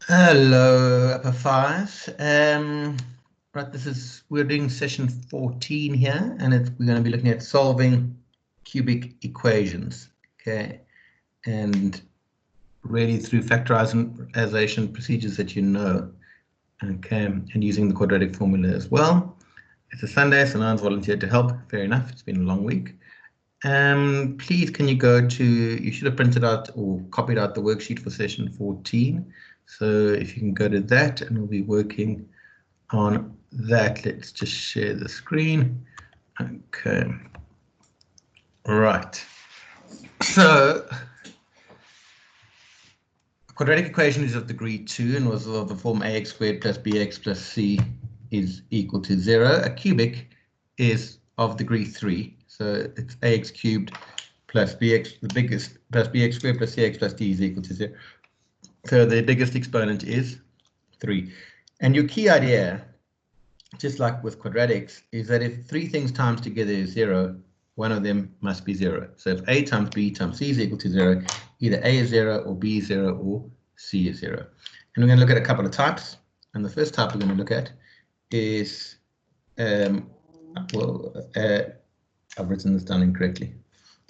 Hello, Upper Fives. Right, we're doing session 14 here, and we're going to be looking at solving cubic equations. Okay, and really through factorization procedures that you know. Okay, and using the quadratic formula as well. It's a Sunday, so no one's volunteered to help. Fair enough. It's been a long week. Please, can you go to, you should have printed out or copied out the worksheet for session 14. So if you can go to that, and we'll be working on that. Let's just share the screen. Okay. Right. So quadratic equation is of degree 2 and was of the form ax squared plus bx plus c is equal to 0. A cubic is of degree 3. So it's ax cubed plus bx, the biggest, plus bx squared plus cx plus d is equal to 0. So the biggest exponent is 3. And your key idea, just like with quadratics, is that if three things times together is 0, one of them must be 0. So if a times b times c is equal to 0, either a is 0 or b is 0 or c is 0. And we're going to look at a couple of types. And the first type we're going to look at is, I've written this down incorrectly.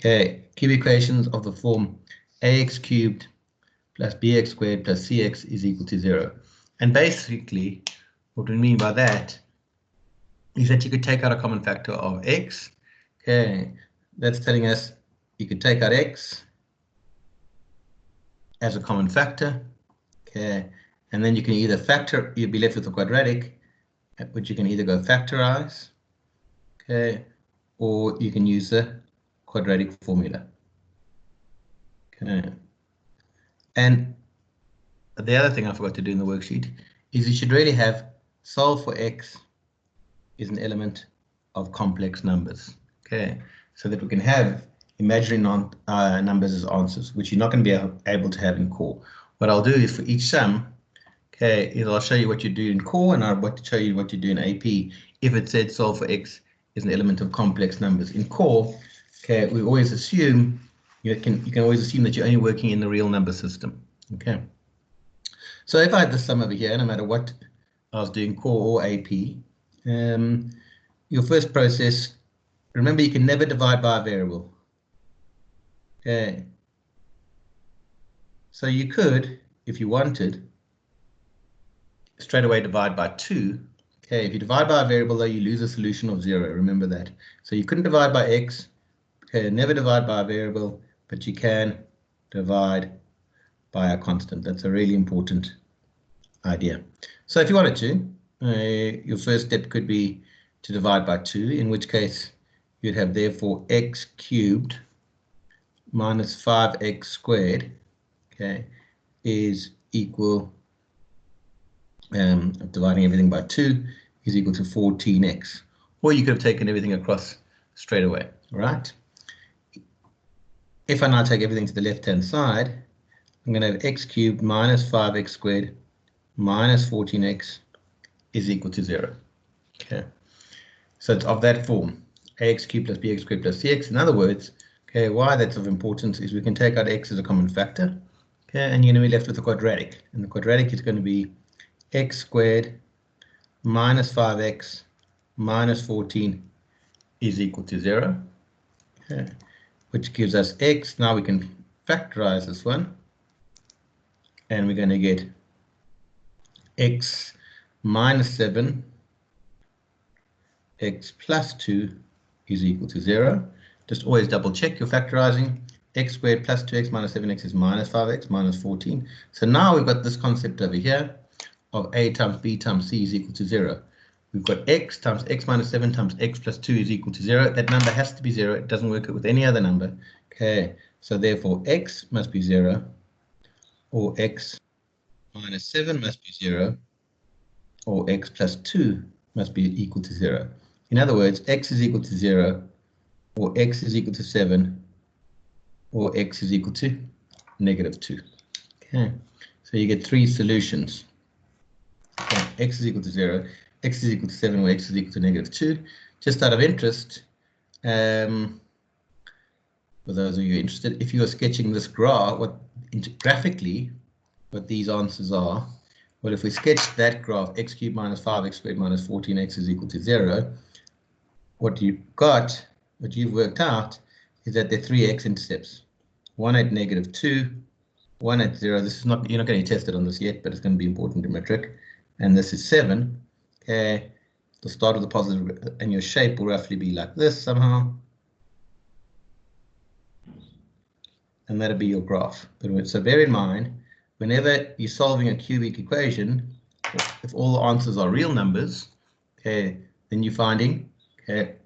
Okay, cubic equations of the form ax cubed plus bx squared plus cx is equal to 0. And basically, what we mean by that is that you could take out a common factor of x. Okay, that's telling us you could take out x as a common factor. Okay, and then you can either you'd be left with a quadratic, which you can either go factorize, okay, or you can use the quadratic formula. Okay. And the other thing I forgot to do in the worksheet is you should really have solve for x is an element of complex numbers. Okay, so that we can have imaginary numbers as answers, which you're not going to be able to have in core. What I'll do is for each sum, okay, is I'll show you what you do in core and I'll show you what you do in AP. If it said solve for x is an element of complex numbers. In core, okay, we always assume you can always assume that you're only working in the real number system. Okay. So if I had this sum over here, no matter what I was doing, core or AP, your first process, remember you can never divide by a variable. Okay. So you could, if you wanted, straight away divide by 2. Okay, if you divide by a variable though, you lose a solution of 0, remember that. So you couldn't divide by x, okay, never divide by a variable, but you can divide by a constant. That's a really important idea. So if you wanted to, your first step could be to divide by 2, in which case you'd have therefore x cubed minus 5x squared, okay, is equal, dividing everything by 2 is equal to 14x. Or you could have taken everything across straight away, right? If I now take everything to the left-hand side, I'm going to have x cubed minus 5x squared minus 14x is equal to 0. Okay, so it's of that form, ax cubed plus bx squared plus cx. In other words, okay, why that's of importance is we can take out x as a common factor, okay, and you're going to be left with a quadratic, and the quadratic is going to be x squared minus 5x minus 14 is equal to 0, okay, which gives us x. Now we can factorize this one, and we're going to get x minus 7 x plus 2 is equal to 0. Just always double check your factorizing. X squared plus 2x minus 7x is minus 5x minus 14. So now we've got this concept over here of a times b times c is equal to 0. We've got x times x minus 7 times x plus 2 is equal to 0. That number has to be 0. It doesn't work with any other number. Okay, so therefore x must be 0, or x minus 7 must be 0, or x plus 2 must be equal to 0. In other words, x is equal to 0, or x is equal to 7, or x is equal to negative 2. Okay, so you get three solutions. Okay, x is equal to 0, x is equal to 7, or x is equal to negative 2. Just out of interest, for those of you interested, if you are sketching this graph, graphically, what these answers are Well, if we sketch that graph, x cubed minus 5x squared minus 14x is equal to 0, what you've worked out is that there are 3 x-intercepts. One at -2, one at 0. This is not, you're not going to test it on this yet, but it's going to be important in metric. And this is 7. Okay, the start of the positive, and your shape will roughly be like this somehow. And that'll be your graph. But so bear in mind, whenever you're solving a cubic equation, if all the answers are real numbers, okay, then you're finding, okay,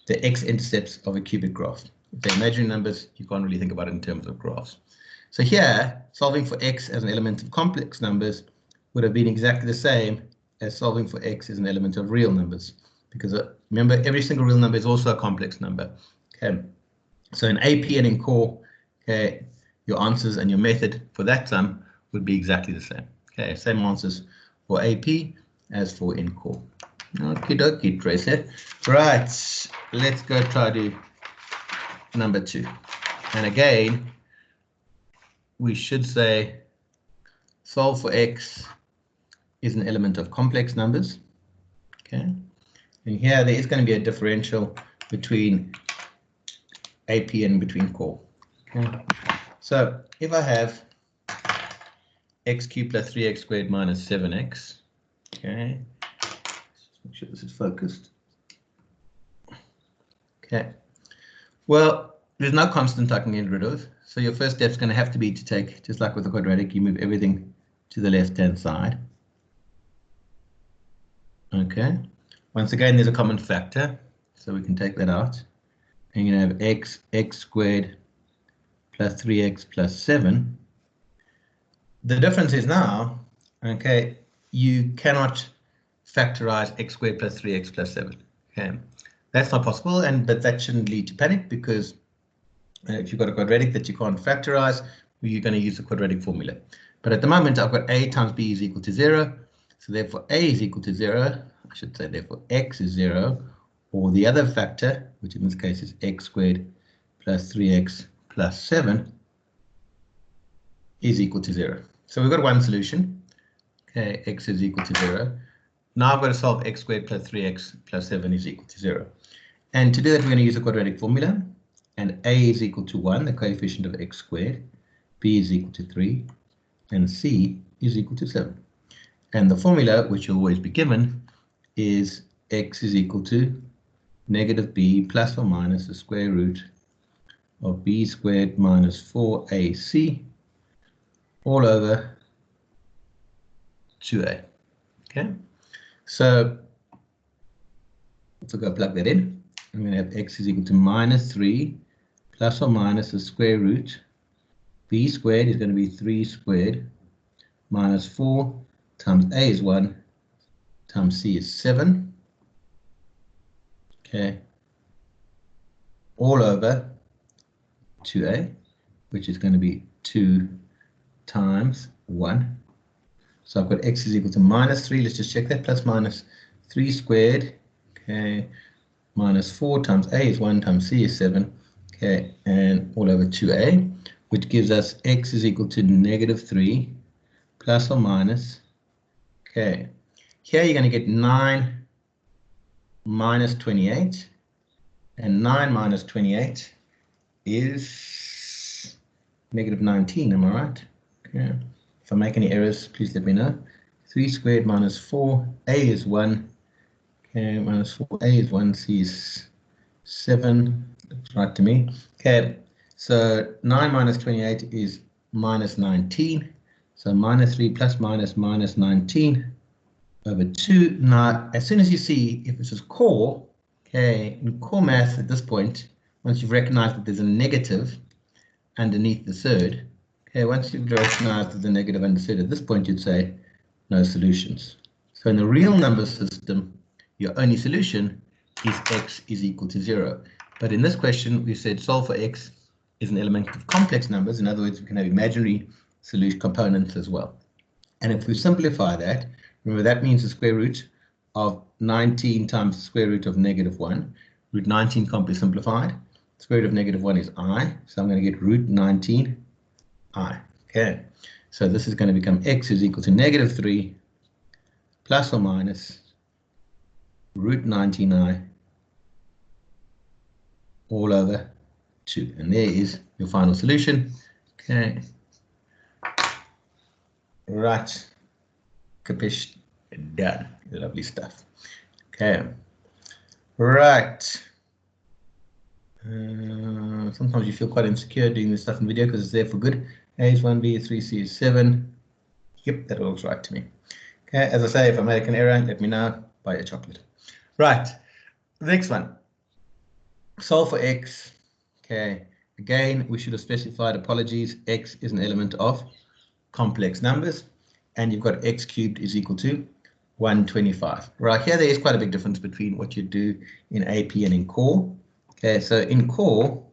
the x-intercepts of a cubic graph. If they're imaginary numbers, you can't really think about it in terms of graphs. So here, solving for x as an element of complex numbers would have been exactly the same as solving for x as an element of real numbers, because remember, every single real number is also a complex number. Okay, so in AP and in core, okay, your answers and your method for that sum would be exactly the same. Okay, same answers for AP as for in core. Okie dokie, Tracer. Right, let's go try to number 2. And again, we should say solve for x is an element of complex numbers. Okay, and here there is going to be a differential between AP and between core. Okay, so if I have x cubed plus 3x squared minus 7x, okay, make sure this is focused. Okay, well, there's no constant I can get rid of, so your first step is going to have to be to take, just like with the quadratic, you move everything to the left-hand side. Okay, once again, there's a common factor, so we can take that out. And you're going to have x squared plus 3x plus 7. The difference is now, okay, you cannot factorize x squared plus 3x plus 7. Okay, that's not possible, but that shouldn't lead to panic, because if you've got a quadratic that you can't factorize, you're going to use the quadratic formula. But at the moment, I've got a times b is equal to 0. So therefore, a is equal to 0. I should say, therefore, x is 0. Or the other factor, which in this case is x squared plus 3x plus 7, is equal to 0. So we've got one solution. Okay, x is equal to 0. Now I've got to solve x squared plus 3x plus 7 is equal to 0. And to do that, we're going to use the quadratic formula. And a is equal to 1, the coefficient of x squared. B is equal to 3. And c is equal to 7. And the formula, which will always be given, is x is equal to negative b plus or minus the square root of b squared minus 4ac all over 2a. Okay, so if we go plug that in, I'm going to have x is equal to minus 3 plus or minus the square root. B squared is going to be 3 squared minus 4 times a is 1 times c is 7. Okay, all over 2a, which is going to be 2 times 1. So I've got x is equal to minus 3. Let's just check that. Plus minus 3 squared. Okay, minus 4 times a is 1 times c is 7. Okay, and all over 2a, which gives us x is equal to negative 3 plus or minus. Okay, here you're going to get 9 minus 28, and 9 minus 28 is negative 19, am I right? Okay. If I make any errors, please let me know. 3 squared minus 4, a is 1, okay, minus 4, a is 1, c is 7, looks right to me. Okay, so 9 minus 28 is minus 19, so minus 3 plus minus minus 19 over 2. Now, as soon as you see, if this is core, okay, in core math at this point, once you've recognized that there's a negative underneath the third, okay, once you've recognized that the negative under the third, at this point you'd say no solutions. So in the real number system, your only solution is x is equal to 0. But in this question, we said solve for x is an element of complex numbers. In other words, we can have imaginary solution components as well. And if we simplify that, remember that means the square root of 19 times the square root of negative 1. Root 19 can't be simplified. Square root of negative 1 is I, so I'm going to get root 19 I. Okay, So this is going to become x is equal to negative 3 plus or minus root 99 all over 2. And there is your final solution. Okay. Right. Capish. Done. Lovely stuff. Okay. Right. Sometimes you feel quite insecure doing this stuff in video because it's there for good. A is 1, B is 3, C is 7. Yep, that looks right to me. Okay, as I say, if I make an error, let me know. Buy a chocolate. Right. The next one. Solve for x. Okay. Again, we should have specified, apologies, x is an element of complex numbers. And you've got x cubed is equal to 125. Right, here there is quite a big difference between what you do in AP and in core. Okay, so in core,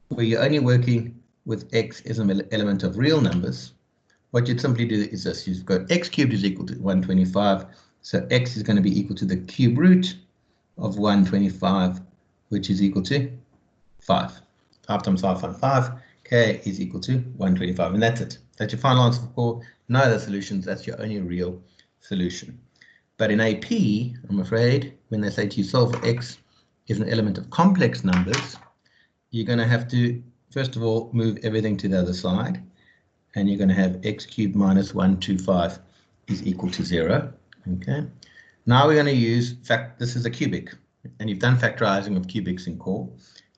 where you're only working with x as an element of real numbers, what you'd simply do is this. You've got x cubed is equal to 125. So x is going to be equal to the cube root of 125, which is equal to 5. 5 times 5 times 5, k is equal to 125. And that's it. That's your final answer for core. No other solutions. That's your only real solution. But in AP, I'm afraid, when they say to you solve for x is an element of complex numbers, you're going to have to, first of all, move everything to the other side. And you're going to have x cubed minus 125 is equal to 0. Okay. Now we're going to use, this is a cubic. And you've done factorizing of cubics in core.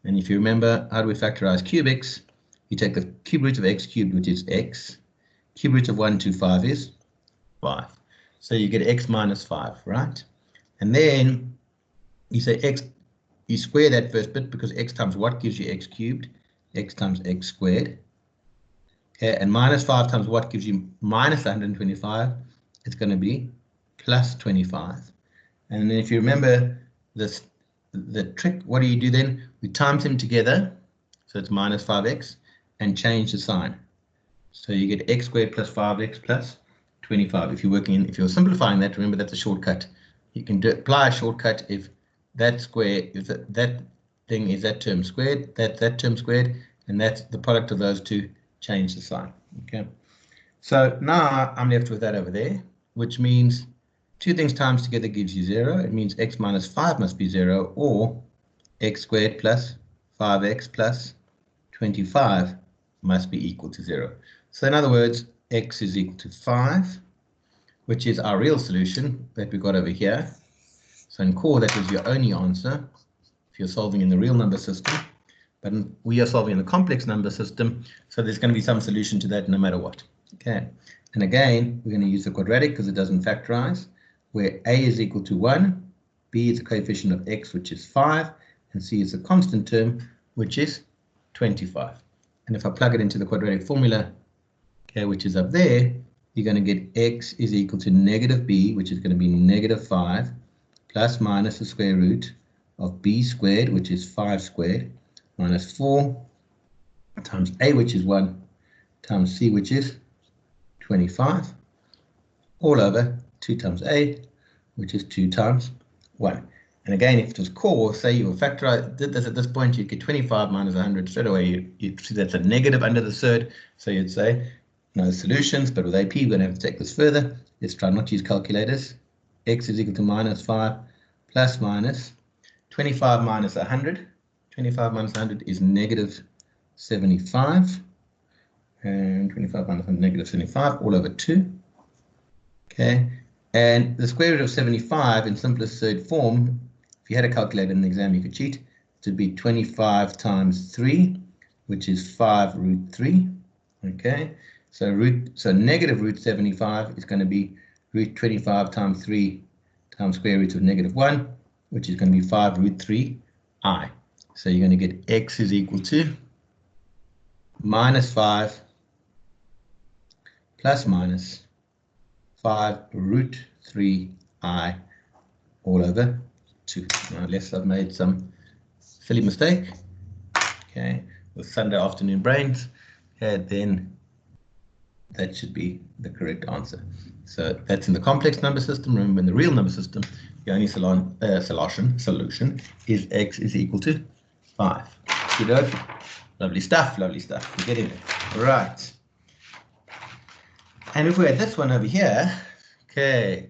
And if you remember, how do we factorize cubics? You take the cube root of x cubed, which is x. Cube root of 125 is 5. So you get x minus 5, right? And then you say x, you square that first bit because x times what gives you x cubed? X times x squared. Okay, and minus 5 times what gives you minus 125? It's going to be plus 25. And then if you remember this, the trick, what do you do then? We times them together, so it's minus 5x, and change the sign. So you get x squared plus 5x plus 25. If you're simplifying that, remember that's a shortcut. You can apply a shortcut if that square, if that thing is that term squared, that's that term squared, and that's the product of those two, change the sign. Okay. So now I'm left with that over there, which means two things times together gives you 0. It means x minus 5 must be 0, or x squared plus 5x plus 25 must be equal to 0. So in other words, x is equal to 5, which is our real solution that we got over here. So in core, that is your only answer if you're solving in the real number system. But we are solving in the complex number system, so there's going to be some solution to that no matter what. Okay, and again, we're going to use the quadratic because it doesn't factorize, where a is equal to 1, b is a coefficient of x, which is 5, and c is a constant term, which is 25. And if I plug it into the quadratic formula, okay, which is up there, you're going to get x is equal to negative b, which is going to be negative 5, plus minus the square root of b squared, which is 5 squared, minus 4 times a, which is 1, times c, which is 25, all over 2 times a, which is 2 times 1. And again, if it was core, say you were factorize this at this point, you get 25 minus 100. Straight away, you see that's a negative under the third. So you'd say no solutions, but with AP, we're going to have to take this further. Let's try not to use calculators. X is equal to minus 5 plus minus 25 minus 100. 25 minus 100 is negative 75. And 25 minus 100, negative 75, all over 2. Okay. And the square root of 75 in simplest third form, if you had a calculator in the exam, you could cheat. It would be 25 times 3, which is 5 root 3. Okay. So negative root 75 is going to be root 25 times 3 times square root of negative 1, which is going to be 5 root 3 I. So you're going to get x is equal to minus 5 plus minus 5 root 3 I all over 2. Now, unless I've made some silly mistake, okay, with Sunday afternoon brains, then that should be the correct answer. So that's in the complex number system. Remember, in the real number system, the only solution is x is equal to 5. Good. Lovely stuff, lovely stuff. We're getting there. All right. And if we had this one over here, okay,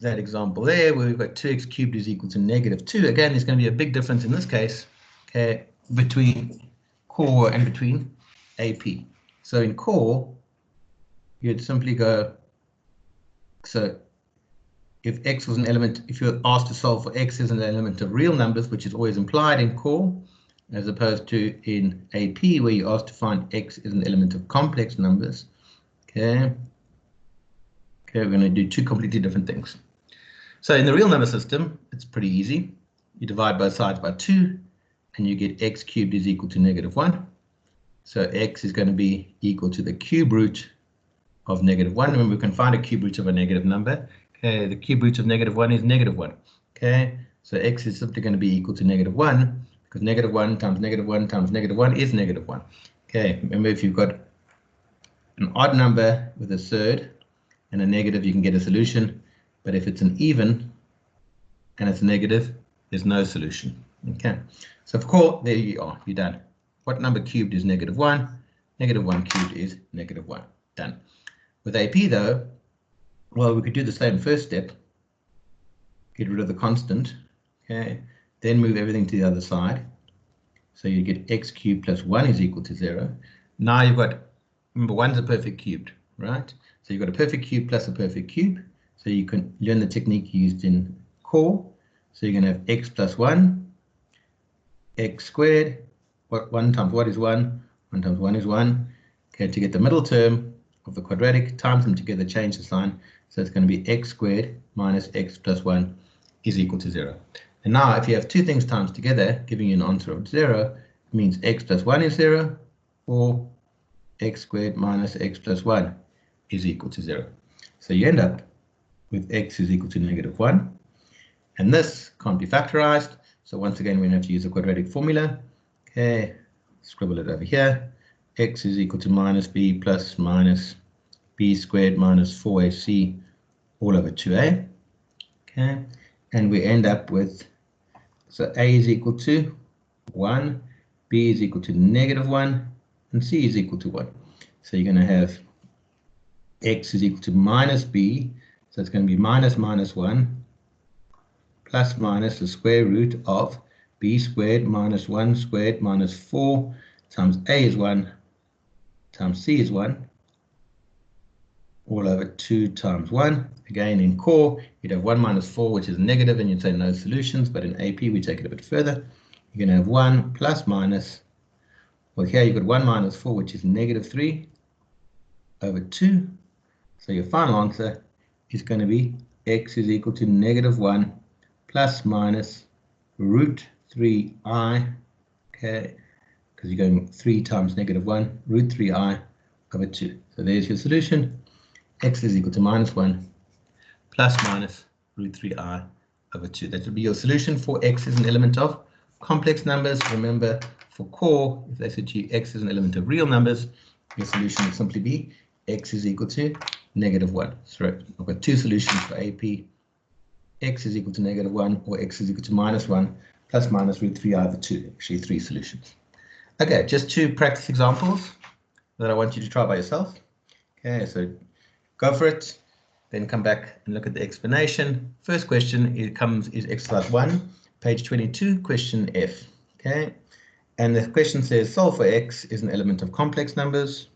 that example there where we've got 2x cubed is equal to -2. Again, there's going to be a big difference in this case, okay, between core and between AP. So in core, you'd simply go, so if x was an element, if you're asked to solve for x as an element of real numbers, which is always implied in core, as opposed to in AP, where you're asked to find x as an element of complex numbers, okay, we're going to do two completely different things. So in the real number system, it's pretty easy. You divide both sides by 2, and you get x cubed is equal to -1. So x is going to be equal to the cube root of -1. Remember, we can find a cube root of a negative number. Okay, the cube root of -1 is -1. Okay, so x is simply going to be equal to -1, because -1 times -1 times -1 is -1. Okay, remember, if you've got an odd number with a third and a negative, you can get a solution. But if it's an even and it's negative, there's no solution. Okay, so for core, there you are, you're done. What number cubed is -1? -1 cubed is -1. Done. With AP though, well, we could do the same first step, get rid of the constant, okay, then move everything to the other side. So you get x cubed plus 1 is equal to 0. Now you've got, remember, 1's a perfect cubed, right? So you've got a perfect cube plus a perfect cube. So you can learn the technique used in core. So you're going to have x plus 1, x squared. What 1 times what is 1? 1 times 1 is 1. Okay, to get the middle term of the quadratic, times them together, change the sign. So it's going to be x squared minus x plus 1 is equal to 0. And now if you have two things times together, giving you an answer of 0, it means x plus 1 is 0, or x squared minus x plus 1 is equal to 0. So you end up with x is equal to -1. And this can't be factorized. So once again, we're going to have to use a quadratic formula. Okay, scribble it over here. X is equal to minus b plus minus b squared minus 4ac all over 2a. Okay, and we end up with, so a is equal to 1, b is equal to -1, and c is equal to 1. So you're going to have x is equal to minus b, so it's going to be minus minus 1 plus minus the square root of b squared minus 1 squared minus 4 times a is 1 times c is 1 all over 2 times 1. Again, in core, you'd have 1 minus 4, which is negative, and you'd say no solutions. But in AP, we take it a bit further. You're going to have 1 plus minus, well, here you've got 1 minus 4, which is -3 over 2. So your final answer is going to be x is equal to -1 plus minus root 3i, okay, because you're going 3 times -1, root 3i over 2. So there's your solution. X is equal to -1 plus minus root 3i over 2. That would be your solution for x is an element of complex numbers. Remember, for core, if they said to you x is an element of real numbers, your solution would simply be x is equal to -1. So I've got two solutions for AP. X is equal to -1, or x is equal to -1 plus minus root 3i over 2. Actually, three solutions. Okay, just two practice examples that I want you to try by yourself. Okay, so go for it, then come back and look at the explanation. First question is exercise 1, page 22, question F. Okay, and the question says solve for x is an element of complex numbers.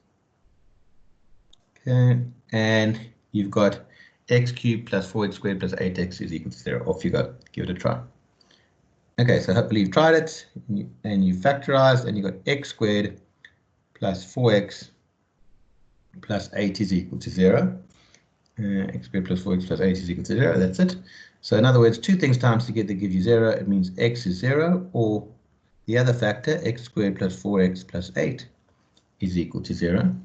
Okay, and you've got x cubed plus 4x squared plus 8x is equal to 0. Off you go, give it a try. Okay, so hopefully you've tried it and you factorized, and you got x squared plus 4x plus 8 is equal to 0. X squared plus 4x plus 8 is equal to 0. That's it. So in other words, two things times together give you 0. It means x is 0, or the other factor, x squared plus 4x plus 8 is equal to 0.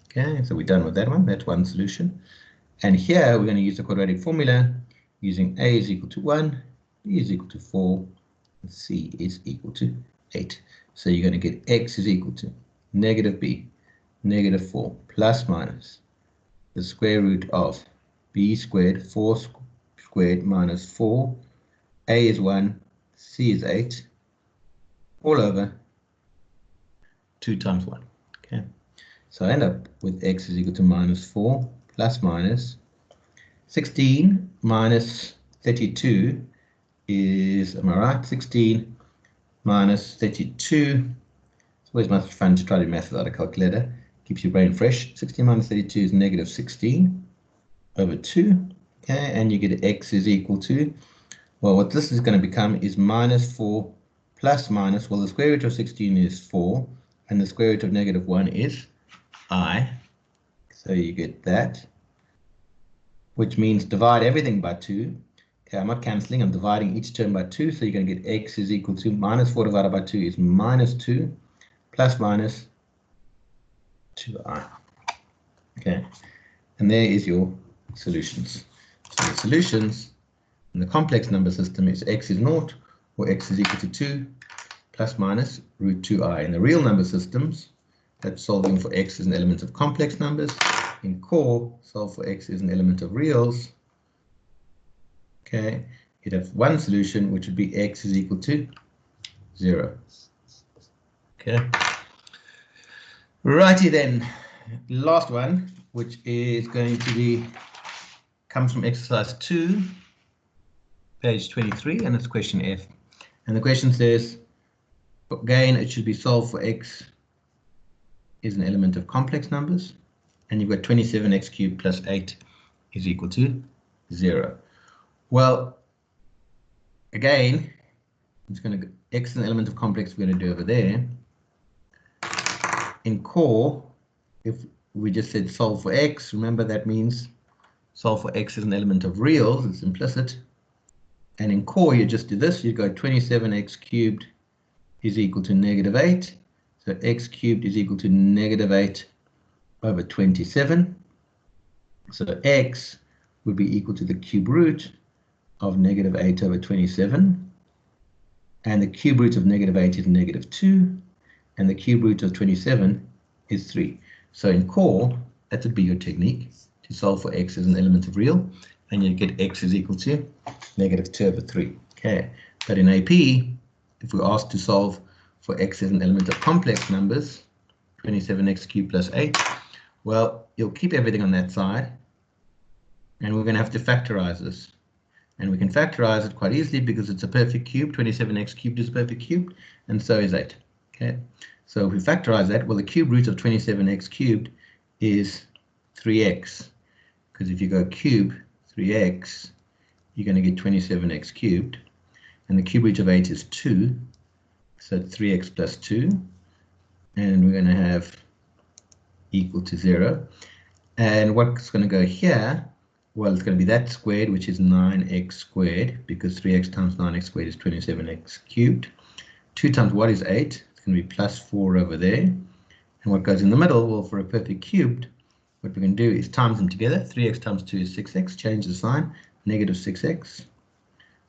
Okay, so we're done with that one. That's one solution. And here we're going to use the quadratic formula using a is equal to 1, b is equal to 4, and c is equal to 8. So you're going to get x is equal to -b, -4, plus minus the square root of b squared, 4 squared minus 4, a is 1, c is 8, all over 2 times 1. Okay, so I end up with x is equal to -4 plus minus 16 minus 32 is, am I right? 16 minus 32. It's always much fun to try to do math without a calculator. Keeps your brain fresh. 16 minus 32 is negative 16 over 2. Okay, and you get x is equal to, well, what this is going to become is minus 4 plus minus, well, the square root of 16 is 4, and the square root of negative 1 is I. So you get that, which means divide everything by 2. Okay, I'm not cancelling, I'm dividing each term by 2, so you're going to get x is equal to minus 4 divided by 2 is minus 2 plus minus 2i. Okay, and there is your solutions. So the solutions in the complex number system is x is 0 or x is equal to 2 plus minus root 2i. In the real number systems, that's solving for x as an element of complex numbers. In core, solve for x as an element of reals. Okay, you'd have one solution, which would be x is equal to 0. Okay. Righty then, last one, which is going to be, comes from exercise 2, page 23, and it's question F. And the question says, again, it should be solved for x is an element of complex numbers, and you've got 27x cubed plus 8 is equal to 0. Well, again, it's going to, x is an element of complex we're going to do over there. In core, if we just said solve for x, remember that means solve for x is an element of reals, it's implicit. And in core, you just do this, you go 27x cubed is equal to negative 8. So x cubed is equal to negative 8 over 27. So x would be equal to the cube root of negative 8 over 27. And the cube root of negative 8 is negative 2. And the cube root of 27 is 3. So in core, that would be your technique to solve for x as an element of real. And you get x is equal to negative 2 over 3. Okay, but in AP, if we're asked to solve for x as an element of complex numbers, 27x cubed plus 8, well, you'll keep everything on that side, and we're going to have to factorize this. And we can factorize it quite easily because it's a perfect cube. 27x cubed is a perfect cube, and so is 8. Okay, so if we factorize that, well, the cube root of 27x cubed is 3x, because if you go cube 3x, you're going to get 27x cubed, and the cube root of 8 is 2, so 3x plus 2, and we're going to have equal to 0. And what's going to go here? Well, it's going to be that squared, which is 9x squared, because 3x times 9x squared is 27x cubed. 2 times what is 8? It's going to be plus 4 over there. And what goes in the middle? Well, for a perfect cubed, what we can do is times them together. 3x times 2 is 6x. Change the sign, negative 6x.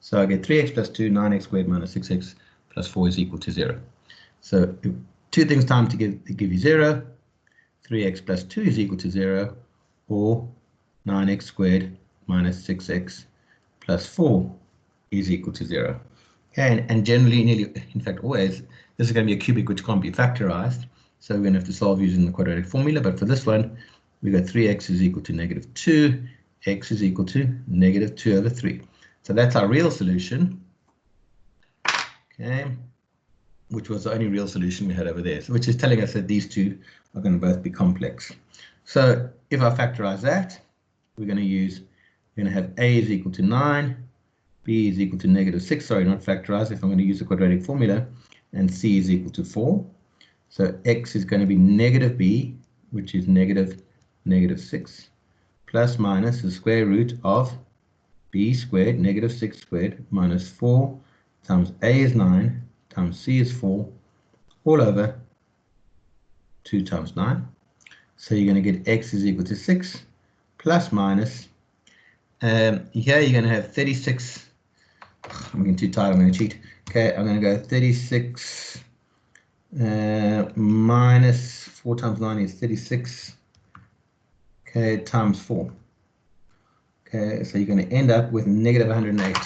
So I get 3x plus 2, 9x squared minus 6x plus 4 is equal to 0. So two things times to give you 0. 3x plus 2 is equal to 0, or 9x squared minus 6x plus 4 is equal to 0. Okay, and generally, nearly, in fact, always, this is going to be a cubic which can't be factorized. So we're going to have to solve using the quadratic formula. But for this one, we got 3x is equal to negative 2, x is equal to negative 2 over 3. So that's our real solution. Okay, which was the only real solution we had over there. So which is telling us that these two are going to both be complex. So if I factorize that, we're going to have a is equal to 9, b is equal to negative 6, sorry, not factorize, if I'm going to use the quadratic formula, and c is equal to 4. So x is going to be negative b, which is negative 6, plus minus the square root of b squared, negative 6 squared, minus 4 times a is 9, times c is 4, all over 2 times 9. So you're going to get x is equal to 6, plus minus, here you're going to have 36, I'm getting too tired, I'm going to cheat. Okay, I'm going to go 36 minus 4 times 9 is 36, okay, times 4. Okay, so you're going to end up with negative 108.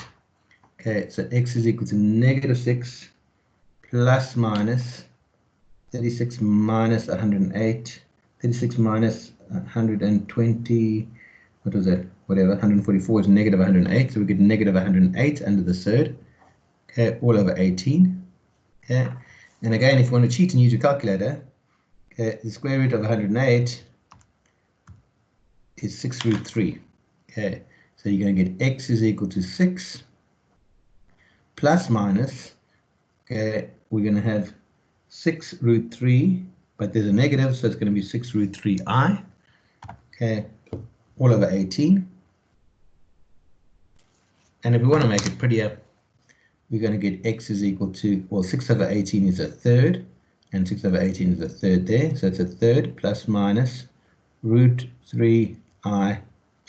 Okay, so x is equal to negative 6 plus minus 36 minus 108. 36 minus 120, what was that? Whatever, 144 is negative 108, so we get negative 108 under the third, okay, all over 18, okay. And again, if you want to cheat and use your calculator, okay, the square root of 108 is 6 root 3, okay. So you're going to get x is equal to 6 plus minus, okay, we're going to have 6 root 3, but there's a negative, so it's going to be 6 root 3i, okay, all over 18. And if we want to make it prettier, we're going to get x is equal to, well, 6 over 18 is a third, and 6 over 18 is a third there, so it's a third plus minus root 3i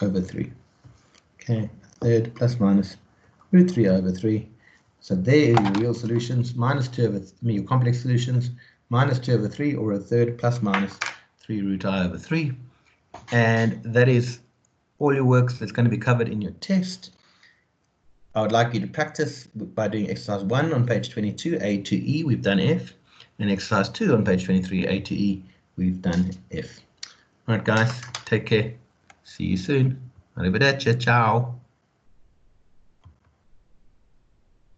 over 3. Okay, a third plus minus root 3 over 3. So there are your real solutions, minus 2 over, your complex solutions, minus 2 over 3, or a third plus minus 3 root I over 3. And that is all your works that's going to be covered in your test. I would like you to practice by doing exercise 1 on page 22, A to E, we've done F, and exercise 2 on page 23, A to E, we've done F. All right, guys, take care. See you soon. Arrivederci, ciao.